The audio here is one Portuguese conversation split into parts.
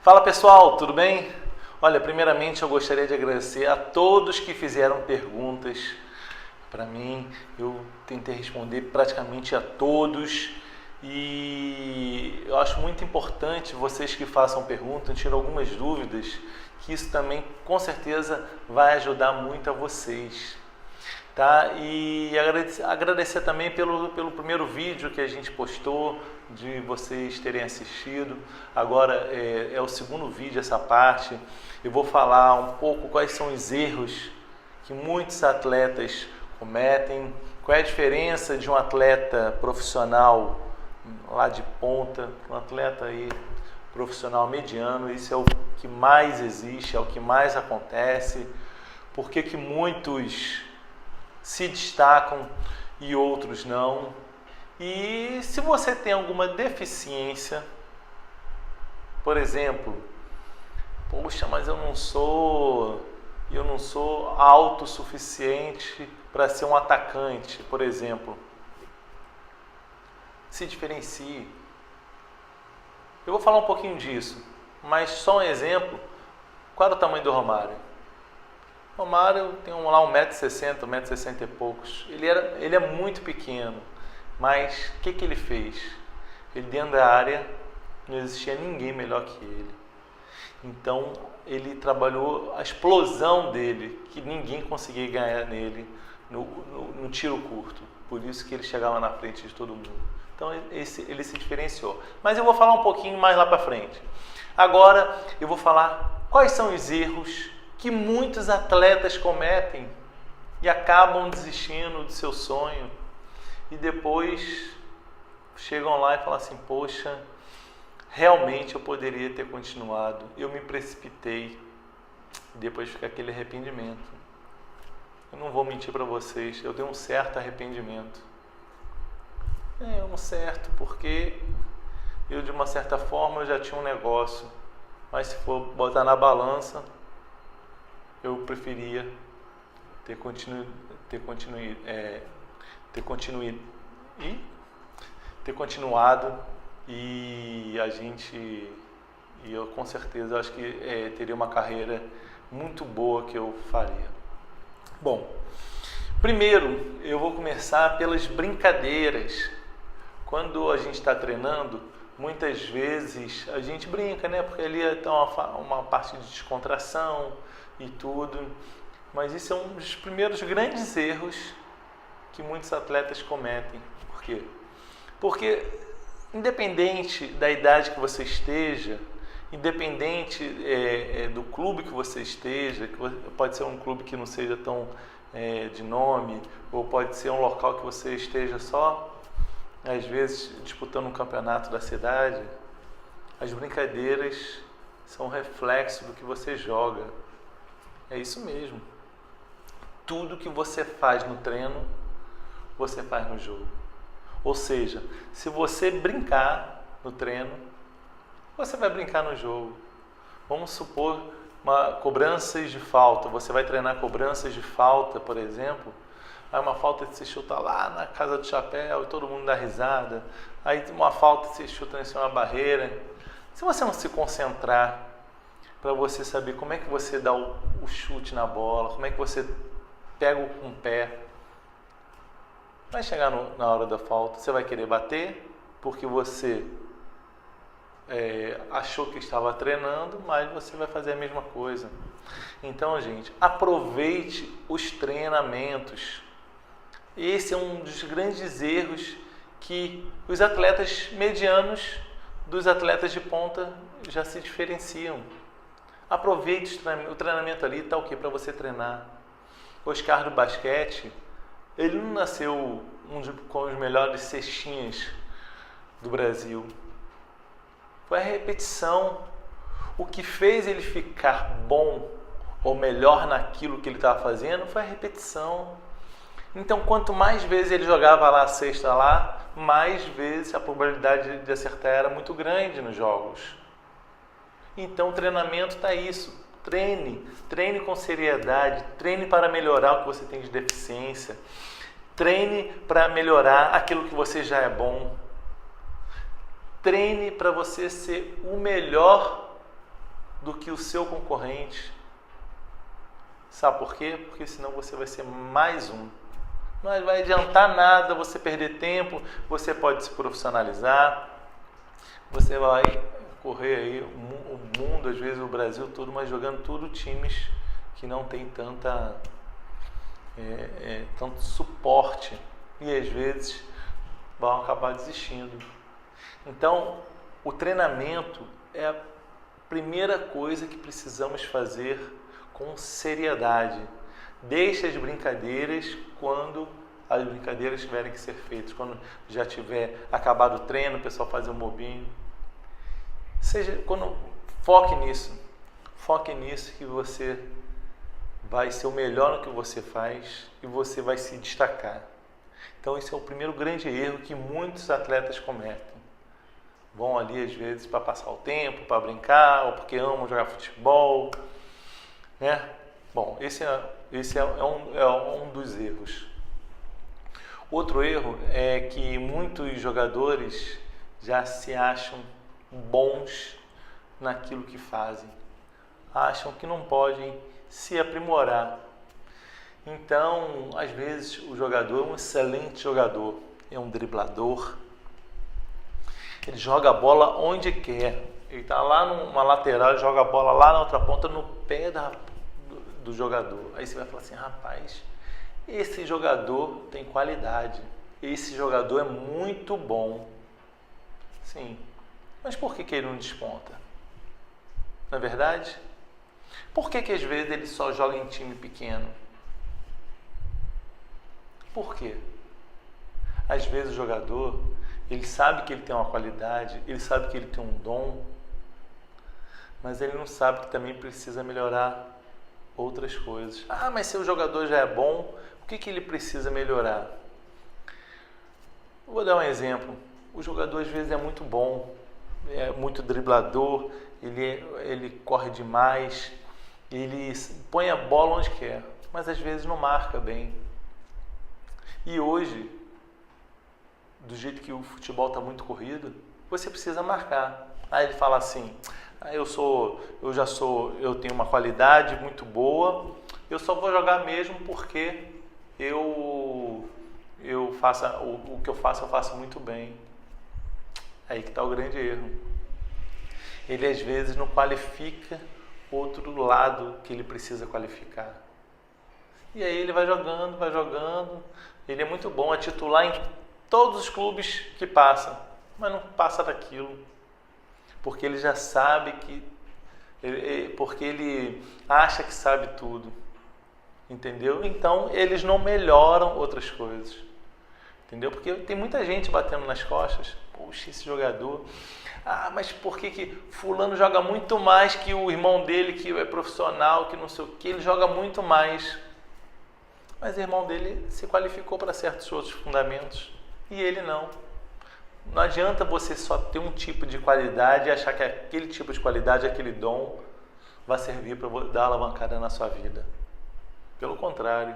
Fala pessoal, tudo bem? Olha, primeiramente eu gostaria de agradecer a todos que fizeram perguntas para mim. Eu tentei responder praticamente a todos e eu acho muito importante vocês que façam perguntas, tiram algumas dúvidas, que isso também com certeza vai ajudar muito a vocês. Tá? E agradecer também pelo primeiro vídeo que a gente postou, de vocês terem assistido. Agora é o segundo vídeo, essa parte. Eu vou falar um pouco quais são os erros que muitos atletas cometem, qual é a diferença de um atleta profissional lá de ponta para um atleta aí profissional mediano. Isso é o que mais existe, é o que mais acontece. Por que muitos se destacam e outros não? E se você tem alguma deficiência, por exemplo, poxa, mas eu não sou autossuficiente para ser um atacante, por exemplo, se diferencie. Eu vou falar um pouquinho disso, mas só um exemplo. Qual é o tamanho do Romário? Romário tem lá 1,60 m, 1,60 m e poucos. Ele é muito pequeno, mas o que ele fez? Ele dentro da área não existia ninguém melhor que ele. Então ele trabalhou a explosão dele, que ninguém conseguia ganhar nele no tiro curto. Por isso que ele chegava na frente de todo mundo. Então ele se diferenciou. Mas eu vou falar um pouquinho mais lá para frente. Agora eu vou falar quais são os erros que muitos atletas cometem e acabam desistindo do seu sonho e depois chegam lá e falam assim: poxa, realmente eu poderia ter continuado, eu me precipitei, e depois fica aquele arrependimento. Eu não vou mentir para vocês, eu tenho um certo arrependimento. Um certo, porque eu de uma certa forma eu já tinha um negócio, mas se for botar na balança, eu preferia ter continuado e eu com certeza acho que teria uma carreira muito boa que eu faria. Bom, primeiro eu vou começar pelas brincadeiras. Quando a gente está treinando, muitas vezes a gente brinca, né? Porque ali está uma parte de descontração e tudo, mas isso é um dos primeiros grandes erros que muitos atletas cometem. Por quê? Porque independente da idade que você esteja, independente do clube que você esteja, que pode ser um clube que não seja tão de nome, ou pode ser um local que você esteja só, às vezes, disputando um campeonato da cidade, as brincadeiras são reflexo do que você joga. É isso mesmo. Tudo que você faz no treino, você faz no jogo. Ou seja, se você brincar no treino, você vai brincar no jogo. Vamos supor cobranças de falta. Você vai treinar cobranças de falta, por exemplo. Aí uma falta que você chuta lá na casa do chapéu e todo mundo dá risada. Aí uma falta que você chuta em cima da barreira. Se você não se concentrar para você saber como é que você dá o chute na bola, como é que você pega com o pé, vai chegar na hora da falta, você vai querer bater porque você achou que estava treinando, mas você vai fazer a mesma coisa. Então, gente, aproveite os treinamentos. Esse é um dos grandes erros que os atletas medianos dos atletas de ponta já se diferenciam. Aproveite o treinamento ali, tá ok, para você treinar. Oscar do basquete, ele não nasceu com os melhores cestinhas do Brasil. Foi a repetição. O que fez ele ficar bom ou melhor naquilo que ele estava fazendo foi a repetição. Então, quanto mais vezes ele jogava lá a cesta lá, mais vezes a probabilidade de acertar era muito grande nos jogos. Então, o treinamento está isso. Treine com seriedade, treine para melhorar o que você tem de deficiência, treine para melhorar aquilo que você já é bom. Treine para você ser o melhor do que o seu concorrente. Sabe por quê? Porque senão você vai ser mais um. Não vai adiantar nada você perder tempo, você pode se profissionalizar, você vai correr aí o mundo, às vezes o Brasil todo, mas jogando tudo times que não tem tanto suporte e às vezes vão acabar desistindo. Então, o treinamento é a primeira coisa que precisamos fazer com seriedade. Deixe as brincadeiras quando as brincadeiras tiverem que ser feitas. Quando já tiver acabado o treino, o pessoal fazer um bobinho. Foque nisso que você vai ser o melhor no que você faz e você vai se destacar. Então esse é o primeiro grande erro que muitos atletas cometem. Vão ali às vezes para passar o tempo, para brincar, ou porque amam jogar futebol, né? Bom, esse é um dos erros. Outro erro é que muitos jogadores já se acham bons naquilo que fazem. Acham que não podem se aprimorar. Então, às vezes, o jogador é um excelente jogador, é um driblador. Ele joga a bola onde quer. Ele está lá numa lateral, ele joga a bola lá na outra ponta, no pé do jogador. Aí você vai falar assim, rapaz, esse jogador tem qualidade, esse jogador é muito bom. Sim, mas por que ele não desponta? Não é verdade? Por que às vezes ele só joga em time pequeno? Por quê? Às vezes o jogador, ele sabe que ele tem uma qualidade, ele sabe que ele tem um dom, mas ele não sabe que também precisa melhorar outras coisas. Ah, mas se o jogador já é bom, o que ele precisa melhorar? Eu vou dar um exemplo. O jogador às vezes é muito bom, é muito driblador, ele corre demais, ele põe a bola onde quer, mas às vezes não marca bem. E hoje, do jeito que o futebol está muito corrido, você precisa marcar. Aí ele fala assim, eu tenho uma qualidade muito boa, eu só vou jogar mesmo porque o que eu faço muito bem. Aí que está o grande erro. Ele às vezes não qualifica outro lado que ele precisa qualificar. E aí ele vai jogando, ele é muito bom, é titular em todos os clubes que passa, mas não passa daquilo. Porque ele já sabe porque ele acha que sabe tudo, entendeu? Então eles não melhoram outras coisas, entendeu? Porque tem muita gente batendo nas costas, poxa, esse jogador, mas por que fulano joga muito mais que o irmão dele, que é profissional, que não sei o que, ele joga muito mais, mas o irmão dele se qualificou para certos outros fundamentos e ele não. Não adianta você só ter um tipo de qualidade e achar que aquele tipo de qualidade, aquele dom, vai servir para dar alavancada na sua vida. Pelo contrário,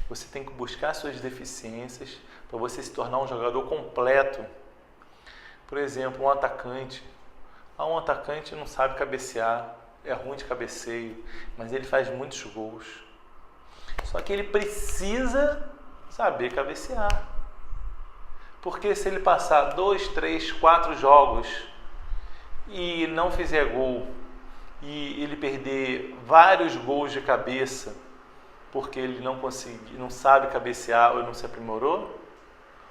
você tem que buscar suas deficiências para você se tornar um jogador completo. Por exemplo, um atacante. Um atacante não sabe cabecear, é ruim de cabeceio, mas ele faz muitos gols. Só que ele precisa saber cabecear. Porque se ele passar 2, 3, 4 jogos e não fizer gol e ele perder vários gols de cabeça porque ele não sabe cabecear ou não se aprimorou,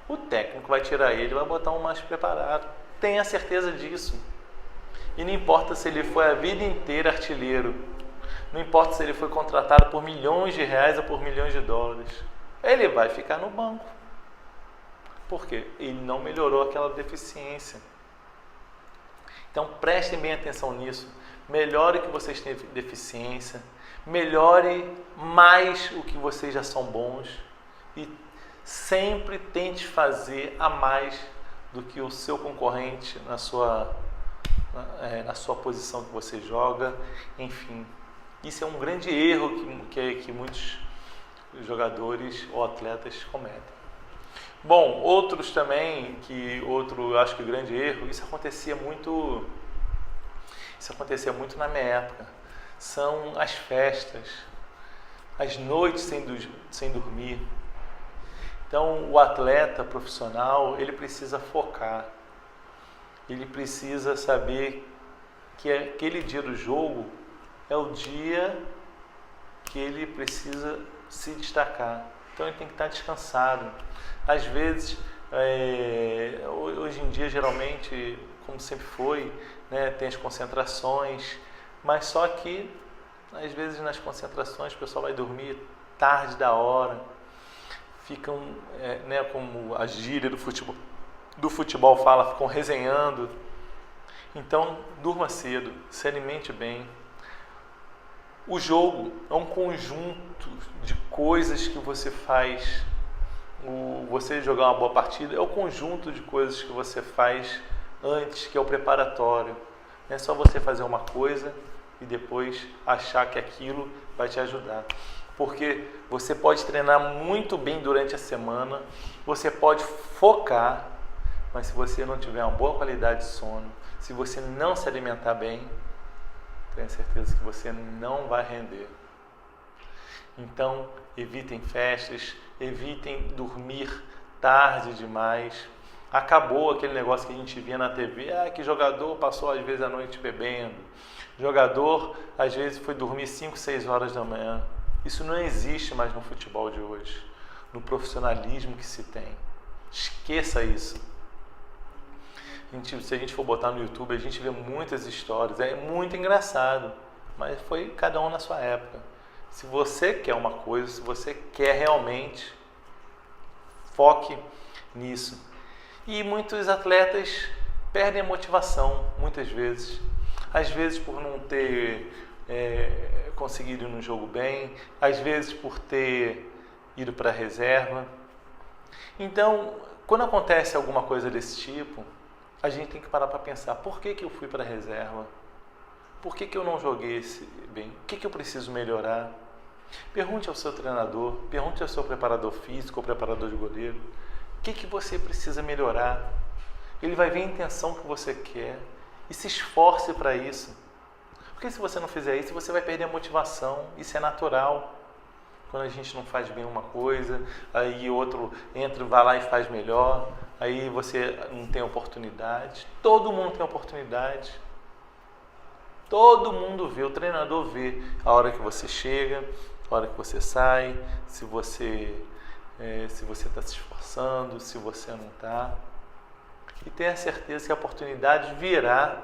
o técnico vai tirar ele e vai botar um mais preparado. Tenha certeza disso. E não importa se ele foi a vida inteira artilheiro, não importa se ele foi contratado por milhões de reais ou por milhões de dólares, ele vai ficar no banco. Por quê? Ele não melhorou aquela deficiência. Então prestem bem atenção nisso. Melhore o que vocês têm deficiência. Melhore mais o que vocês já são bons. E sempre tente fazer a mais do que o seu concorrente na sua posição que você joga. Enfim, isso é um grande erro que muitos jogadores ou atletas cometem. Bom, outros também, acho que o grande erro, isso Isso acontecia muito na minha época. São as festas, as noites sem dormir. Então, o atleta profissional, ele precisa focar. Ele precisa saber que aquele dia do jogo é o dia que ele precisa se destacar. Então, ele tem que estar descansado. Às vezes, hoje em dia, geralmente, como sempre foi, né, tem as concentrações, mas só que, às vezes, nas concentrações, o pessoal vai dormir tarde da hora, ficam, né, como a gíria do futebol fala, ficam resenhando. Então, durma cedo, se alimente bem. O jogo é um conjunto de coisas que você faz. Você jogar uma boa partida é o conjunto de coisas que você faz antes, que é o preparatório. Não é só você fazer uma coisa e depois achar que aquilo vai te ajudar. Porque você pode treinar muito bem durante a semana, você pode focar, mas se você não tiver uma boa qualidade de sono, se você não se alimentar bem, tenho certeza que você não vai render. Então, evitem festas, evitem dormir tarde demais. Acabou aquele negócio que a gente via na TV, que jogador passou às vezes a noite bebendo, jogador às vezes foi dormir 5, 6 horas da manhã. Isso não existe mais no futebol de hoje, no profissionalismo que se tem. Esqueça isso. Se a gente for botar no YouTube, a gente vê muitas histórias, é muito engraçado, mas foi cada um na sua época. Se você quer uma coisa, se você quer realmente, foque nisso. E muitos atletas perdem a motivação, muitas vezes. Às vezes por não ter conseguido ir no jogo bem, às vezes por ter ido para a reserva. Então, quando acontece alguma coisa desse tipo, a gente tem que parar para pensar, por que eu fui para a reserva? Por que eu não joguei bem? O que eu preciso melhorar? Pergunte ao seu treinador, pergunte ao seu preparador físico ou preparador de goleiro, o que você precisa melhorar? Ele vai ver a intenção que você quer e se esforce para isso. Porque se você não fizer isso, você vai perder a motivação. Isso é natural. Quando a gente não faz bem uma coisa, aí outro entra, vai lá e faz melhor, aí você não tem oportunidade. Todo mundo tem oportunidade. Todo mundo vê, o treinador vê a hora que você chega, a hora que você sai, se você está se esforçando, se você não está. E tenha certeza que a oportunidade virá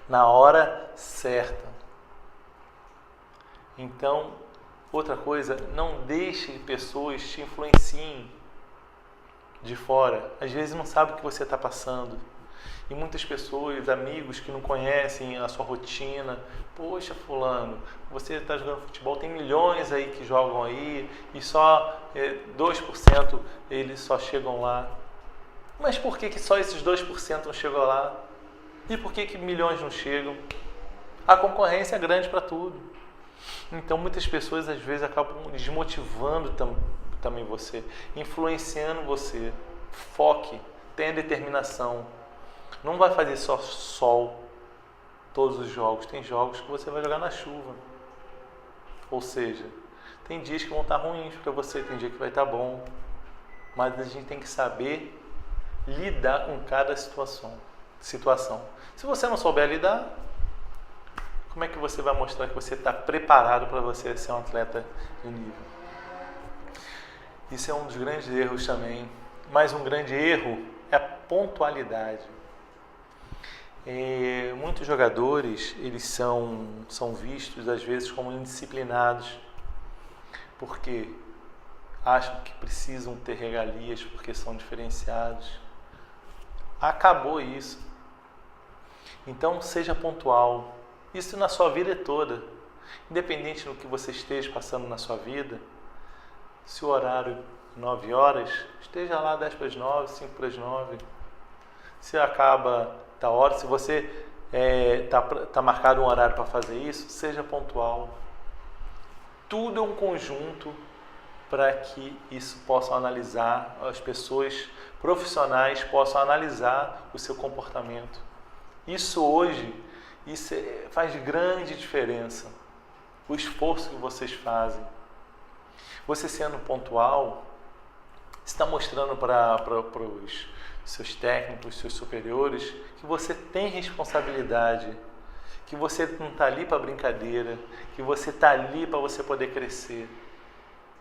na hora certa. Então, outra coisa, não deixe que pessoas te influenciem de fora. Às vezes não sabe o que você está passando. E muitas pessoas, amigos que não conhecem a sua rotina, poxa fulano, você está jogando futebol, tem milhões aí que jogam aí e só 2% eles só chegam lá. Mas por que só esses 2% não chegam lá? E por que milhões não chegam? A concorrência é grande para tudo. Então muitas pessoas às vezes acabam desmotivando também você, influenciando você. Foque, tenha determinação. Não vai fazer só sol todos os jogos. Tem jogos que você vai jogar na chuva. Ou seja, tem dias que vão estar ruins para você, tem dia que vai estar bom. Mas a gente tem que saber lidar com cada situação. Se você não souber lidar, como é que você vai mostrar que você está preparado para você ser um atleta de nível? Isso é um dos grandes erros também. Mas um grande erro é a pontualidade. Muitos jogadores, eles são vistos às vezes como indisciplinados, porque acham que precisam ter regalias porque são diferenciados. Acabou isso. Então seja pontual. Isso na sua vida toda. Independente do que você esteja passando na sua vida, se o horário 9 horas, esteja lá 10 para as 9, 5 para as 9. Se acaba da hora, se você tá marcado um horário para fazer isso, seja pontual. Tudo é um conjunto para que isso possam analisar, as pessoas profissionais possam analisar o seu comportamento. Isso hoje Isso faz grande diferença. O esforço que vocês fazem. Você sendo pontual, está mostrando para os seus técnicos, seus superiores, que você tem responsabilidade, que você não está ali para brincadeira, que você está ali para você poder crescer.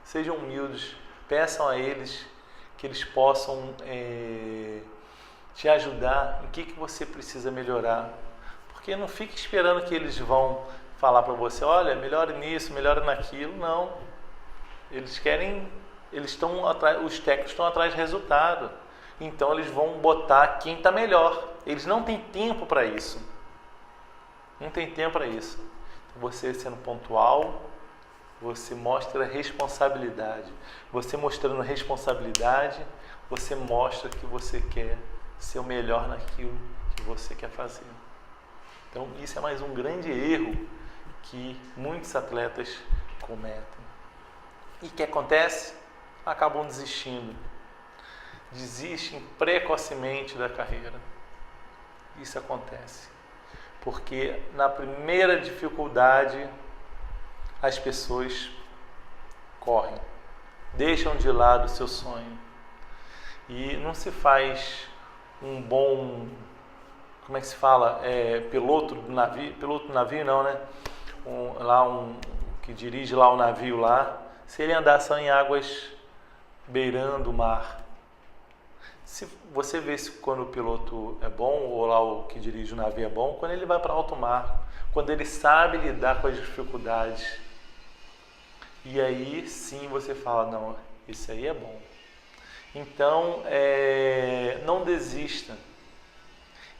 Sejam humildes, peçam a eles que eles possam te ajudar em que você precisa melhorar. Porque não fique esperando que eles vão falar para você, olha, melhore nisso, melhore naquilo. Não. Eles querem, os técnicos estão atrás de resultado. Então eles vão botar quem está melhor. Eles não têm tempo para isso. Não tem tempo para isso. Então, você sendo pontual, você mostra responsabilidade. Você mostrando responsabilidade, você mostra que você quer ser o melhor naquilo que você quer fazer. Então, isso é mais um grande erro que muitos atletas cometem. E o que acontece? Acabam desistindo. Desistem precocemente da carreira. Isso acontece. Porque na primeira dificuldade, as pessoas correm. Deixam de lado o seu sonho. E não se faz um bom... Como é que se fala? Piloto do navio não, né? Que dirige lá o navio lá, se ele andar só em águas beirando o mar. Se você vê se quando o piloto é bom, ou lá o que dirige o navio é bom, quando ele vai para alto mar, quando ele sabe lidar com as dificuldades. E aí sim você fala, não, isso aí é bom. Então, não desista.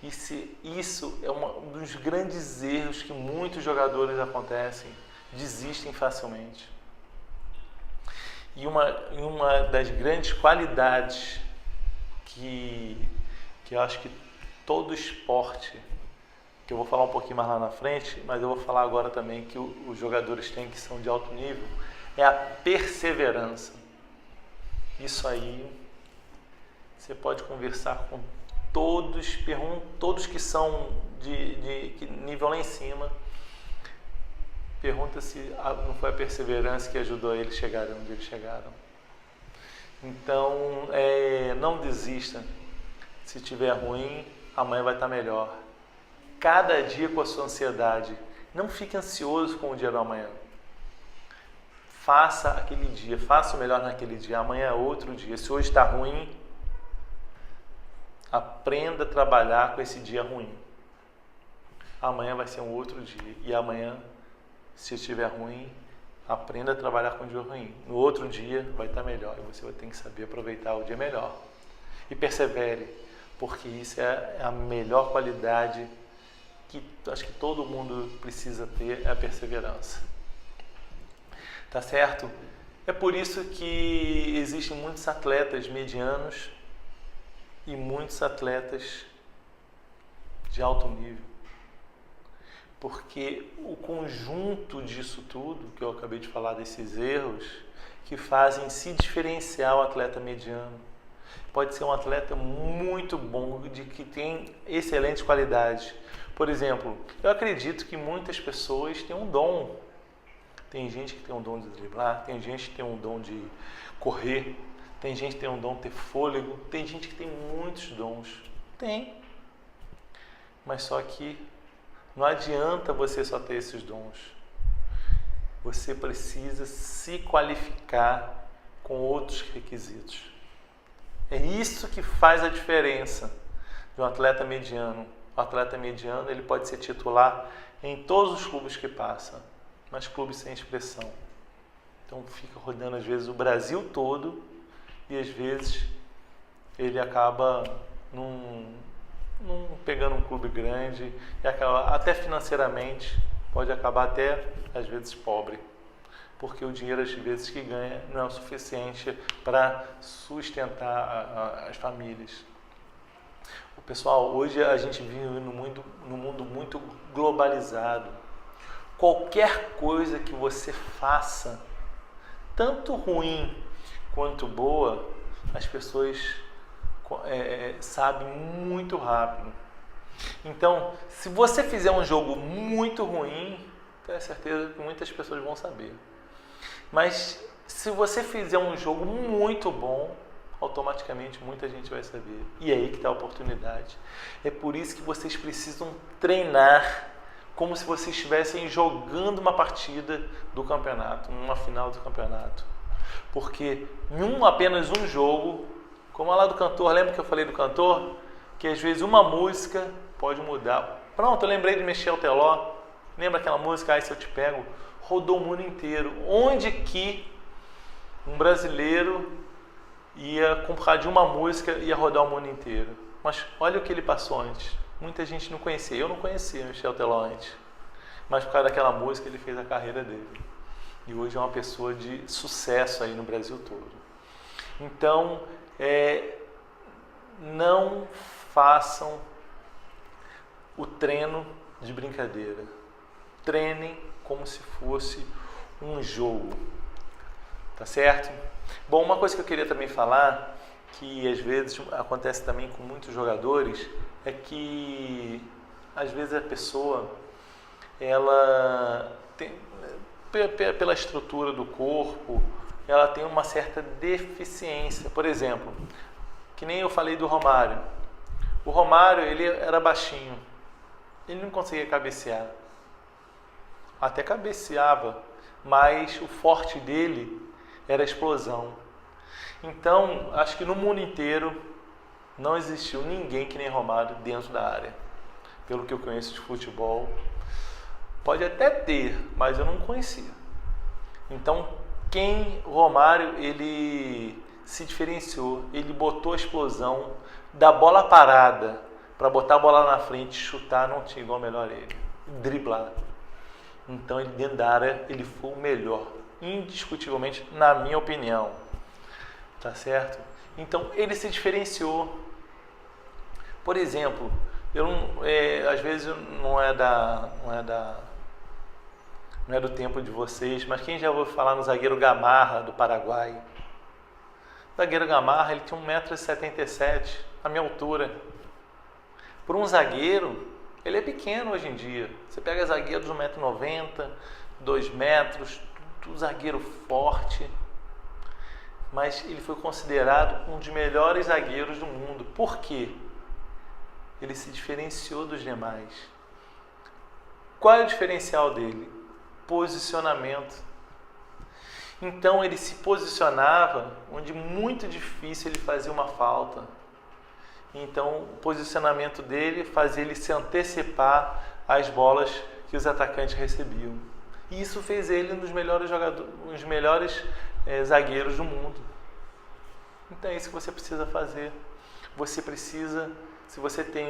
Isso é um dos grandes erros que muitos jogadores desistem facilmente. E uma das grandes qualidades que eu acho que todo esporte, que eu vou falar um pouquinho mais lá na frente, mas eu vou falar agora também que os jogadores têm, que são de alto nível, é a perseverança. Isso aí, você pode conversar com todos que são de nível lá em cima, pergunta se não foi a perseverança que ajudou eles a chegarem onde eles chegaram. Então, não desista. Se estiver ruim, amanhã vai estar melhor. Cada dia com a sua ansiedade. Não fique ansioso com o dia do amanhã. Faça aquele dia, faça o melhor naquele dia. Amanhã é outro dia. Se hoje está ruim, aprenda a trabalhar com esse dia ruim. Amanhã vai ser um outro dia. E amanhã, se estiver ruim, aprenda a trabalhar com o dia ruim. No outro dia vai estar melhor. E você vai ter que saber aproveitar o dia melhor. E persevere, porque isso é a melhor qualidade que acho que todo mundo precisa ter, é a perseverança. Tá certo? É por isso que existem muitos atletas medianos e muitos atletas de alto nível. Porque o conjunto disso tudo, que eu acabei de falar, desses erros, que fazem se diferenciar o atleta mediano. Pode ser um atleta muito bom, que tem excelentes qualidades. Por exemplo, eu acredito que muitas pessoas têm um dom. Tem gente que tem um dom de driblar, tem gente que tem um dom de correr, tem gente que tem um dom de ter fôlego, tem gente que tem muitos dons. Tem. Mas só que não adianta você só ter esses dons. Você precisa se qualificar com outros requisitos. É isso que faz a diferença de um atleta mediano. O atleta mediano, ele pode ser titular em todos os clubes que passa, mas clubes sem expressão. Então fica rodando às vezes o Brasil todo e às vezes ele acaba pegando um clube grande e acaba, até financeiramente, pode acabar até às vezes pobre, porque o dinheiro às vezes que ganha não é o suficiente para sustentar as famílias. Pessoal, hoje a gente vive num mundo muito globalizado. Qualquer coisa que você faça, tanto ruim quanto boa, as pessoas sabem muito rápido. Então, se você fizer um jogo muito ruim, tenho certeza que muitas pessoas vão saber. Mas se você fizer um jogo muito bom, automaticamente muita gente vai saber. E é aí que está a oportunidade. É por isso que vocês precisam treinar como se vocês estivessem jogando uma partida do campeonato, uma final do campeonato. Porque em apenas um jogo, como lá do cantor, lembra que eu falei do cantor? Que às vezes uma música pode mudar. Pronto, eu lembrei de Michel Teló. Lembra aquela música, Ai Se Eu Te Pego? Rodou o mundo inteiro. Onde que um brasileiro ia, com por causa de uma música, ia rodar o mundo inteiro? Mas olha o que ele passou antes. Muita gente não conhecia. Eu não conhecia Michel Teló antes. Mas por causa daquela música ele fez a carreira dele. E hoje é uma pessoa de sucesso aí no Brasil todo. Então, não façam o treino de brincadeira. Treinem como se fosse um jogo. Tá certo? Bom, uma coisa que eu queria também falar, que às vezes acontece também com muitos jogadores, é que às vezes a pessoa, ela tem, pela estrutura do corpo, ela tem uma certa deficiência. Por exemplo, que nem eu falei do Romário. O Romário, ele era baixinho. Ele não conseguia cabecear. Até cabeceava, mas o forte dele era a explosão. Então, acho que no mundo inteiro não existiu ninguém que nem Romário dentro da área. Pelo que eu conheço de futebol, pode até ter, mas eu não conhecia. Então, Romário, ele se diferenciou, ele botou a explosão da bola parada para botar a bola na frente, chutar, não tinha igual melhor ele, driblar. Então, ele dentro da área, ele foi o melhor, indiscutivelmente, na minha opinião. Tá certo? Então, ele se diferenciou. Por exemplo, às vezes não é do tempo de vocês, mas quem já ouviu falar no zagueiro Gamarra, do Paraguai? O zagueiro Gamarra, ele tinha 1,77 m, a minha altura. Por um zagueiro, ele é pequeno hoje em dia. Você pega zagueiros de 1,90 m, 2 metros, um zagueiro forte. Mas ele foi considerado um dos melhores zagueiros do mundo. Por quê? Ele se diferenciou dos demais. Qual é o diferencial dele? Posicionamento. Então ele se posicionava onde muito difícil ele fazia uma falta. Então o posicionamento dele fazia ele se antecipar às bolas que os atacantes recebiam. E isso fez ele um dos melhores jogadores, um dos melhores zagueiros do mundo. Então é isso que você precisa fazer. Você precisa, se você tem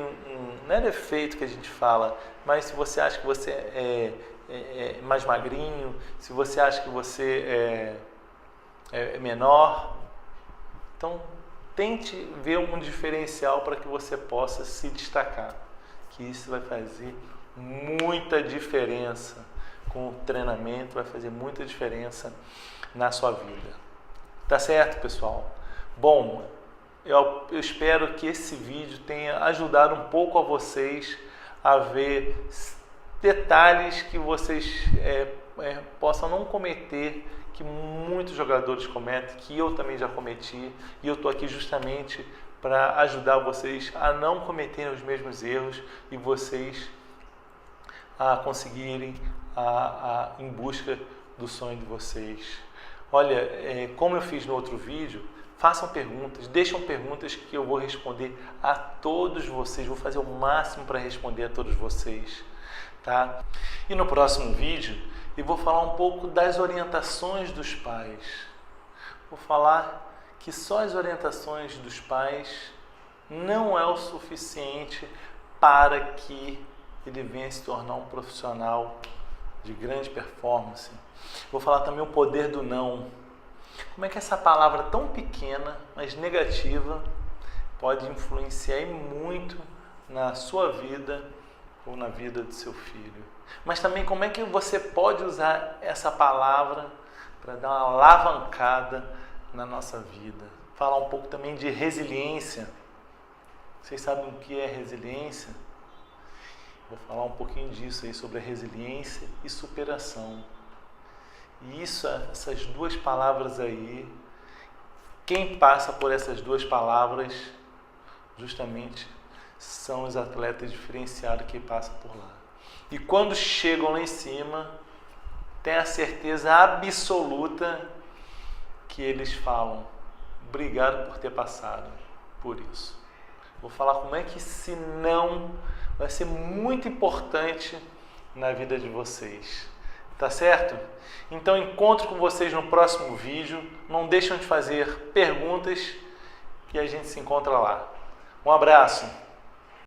não é defeito que a gente fala, mas se você acha que você é mais magrinho, se você acha que você é menor, então tente ver um diferencial para que você possa se destacar, que isso vai fazer muita diferença com o treinamento, vai fazer muita diferença na sua vida. Tá certo, pessoal? Bom, eu espero que esse vídeo tenha ajudado um pouco a vocês a ver detalhes que vocês possam não cometer, que muitos jogadores cometem, que eu também já cometi, e eu estou aqui justamente para ajudar vocês a não cometerem os mesmos erros e vocês a conseguirem em busca do sonho de vocês. Olha, como eu fiz no outro vídeo, façam perguntas, deixam perguntas que eu vou responder a todos vocês, vou fazer o máximo para responder a todos vocês, tá? E no próximo vídeo eu vou falar um pouco das orientações dos pais. Vou falar que só as orientações dos pais não é o suficiente para que ele venha se tornar um profissional de grande performance. Vou falar também o poder do não. Como é que essa palavra tão pequena, mas negativa, pode influenciar muito na sua vida ou na vida do seu filho. Mas também como é que você pode usar essa palavra para dar uma alavancada na nossa vida. Falar um pouco também de resiliência. Vocês sabem o que é resiliência? Vou falar um pouquinho disso aí sobre a resiliência e superação. E essas duas palavras aí, quem passa por essas duas palavras, justamente, são os atletas diferenciados que passam por lá. E quando chegam lá em cima, tem a certeza absoluta que eles falam: obrigado por ter passado por isso. Vou falar como é que se não vai ser muito importante na vida de vocês. Tá certo? Então encontro com vocês no próximo vídeo. Não deixem de fazer perguntas e a gente se encontra lá. Um abraço!